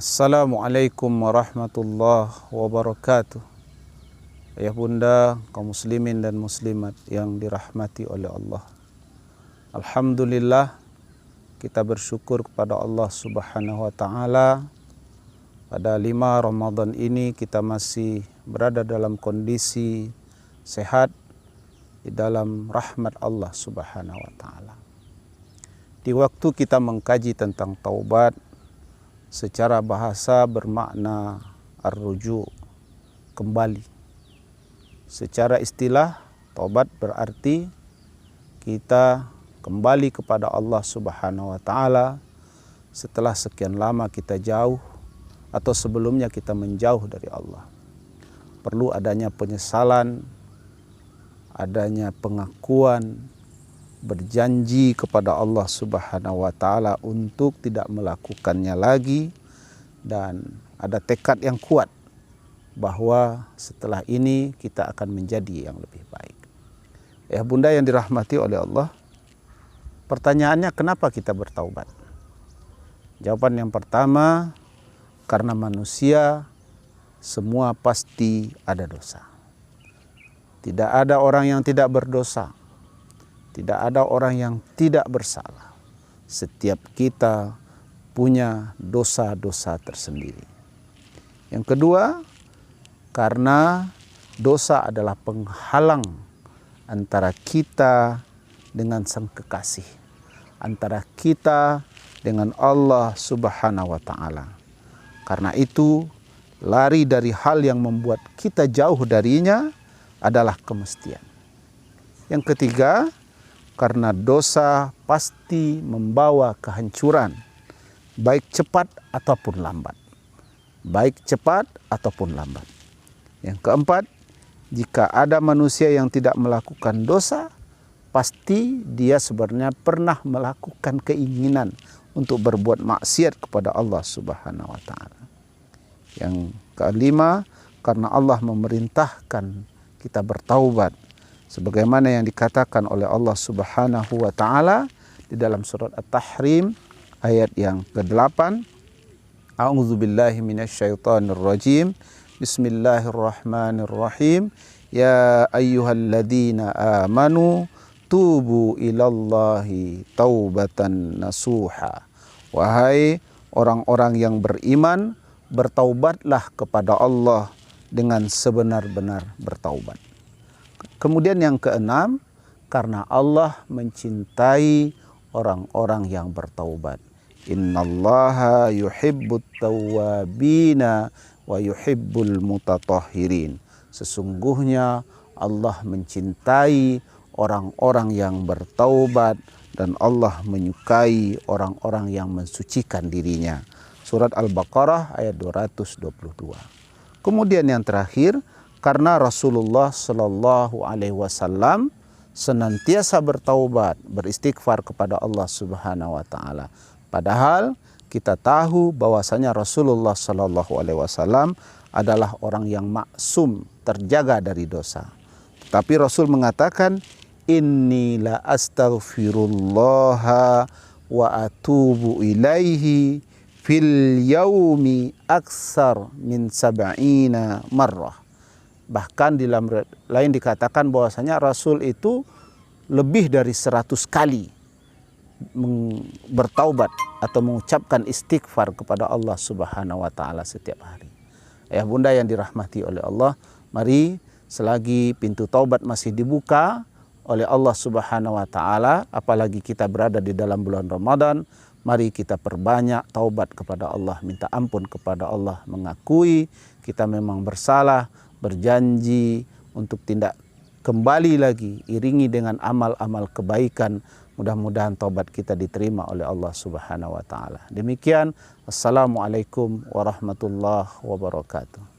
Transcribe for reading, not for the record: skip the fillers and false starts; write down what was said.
Assalamualaikum warahmatullahi wabarakatuh. Ayah bunda, kaum muslimin dan muslimat yang dirahmati oleh Allah. Alhamdulillah, kita bersyukur kepada Allah Subhanahu wa taala. Pada 5 Ramadan ini kita masih berada dalam kondisi sehat di dalam rahmat Allah Subhanahu wa taala. Di waktu kita mengkaji tentang taubat, secara bahasa bermakna ar-ruju', kembali. Secara istilah, taubat berarti kita kembali kepada Allah Subhanahu wa taala setelah sekian lama kita jauh atau sebelumnya kita menjauh dari Allah. Perlu adanya penyesalan, adanya pengakuan, berjanji kepada Allah Subhanahu wa taala untuk tidak melakukannya lagi, dan ada tekad yang kuat bahwa setelah ini kita akan menjadi yang lebih baik. Ya bunda yang dirahmati oleh Allah, pertanyaannya kenapa kita bertaubat? Jawaban yang pertama, karena manusia semua pasti ada dosa. Tidak ada orang yang tidak berdosa. Tidak ada orang yang tidak bersalah. Setiap kita punya dosa-dosa tersendiri. Yang kedua, karena dosa adalah penghalang antara kita dengan Sang Kekasih, antara kita dengan Allah Subhanahu wa taala. Karena itu, lari dari hal yang membuat kita jauh darinya adalah kemestian. Yang ketiga, karena dosa pasti membawa kehancuran, baik cepat ataupun lambat. Baik cepat ataupun lambat. Yang keempat, jika ada manusia yang tidak melakukan dosa, pasti dia sebenarnya pernah melakukan keinginan untuk berbuat maksiat kepada Allah Subhanahu wa taala. Yang kelima, karena Allah memerintahkan kita bertaubat, sebagaimana yang dikatakan oleh Allah Subhanahu wa taala di dalam surat At-Tahrim ayat yang ke-8. A'udzubillahi minasyaitonir rajim. Bismillahirrahmanirrahim. Ya ayyuhalladzina amanu tubu ilallahi taubatan nasuha. Wahai orang-orang yang beriman, bertaubatlah kepada Allah dengan sebenar-benar bertaubat. Kemudian yang keenam, karena Allah mencintai orang-orang yang bertaubat. Innallaha yuhibbut tawwabina wa yuhibbul mutatahhirin. Sesungguhnya Allah mencintai orang-orang yang bertaubat dan Allah menyukai orang-orang yang mensucikan dirinya. Surat Al-Baqarah ayat 222. Kemudian yang terakhir, karena Rasulullah Shallallahu Alaihi Wasallam senantiasa bertaubat, beristighfar kepada Allah Subhanahu Wa Taala. Padahal kita tahu bahwasanya Rasulullah Shallallahu Alaihi Wasallam adalah orang yang maksum, terjaga dari dosa. Tapi Rasul mengatakan, Inni la astaghfirullaha wa atubu ilaihi fil yaumi aksar min sab'ina marrah. Bahkan di dalam lain dikatakan bahwasanya Rasul itu lebih dari 100 kali bertaubat atau mengucapkan istighfar kepada Allah Subhanahu wa taala setiap hari. Ayah bunda yang dirahmati oleh Allah, mari selagi pintu taubat masih dibuka oleh Allah Subhanahu wa taala, apalagi kita berada di dalam bulan Ramadan, mari kita perbanyak taubat kepada Allah, minta ampun kepada Allah, mengakui kita memang bersalah, berjanji untuk tidak kembali lagi, iringi dengan amal-amal kebaikan. Mudah-mudahan taubat kita diterima oleh Allah Subhanahu wa taala. Demikian, assalamualaikum warahmatullahi wabarakatuh.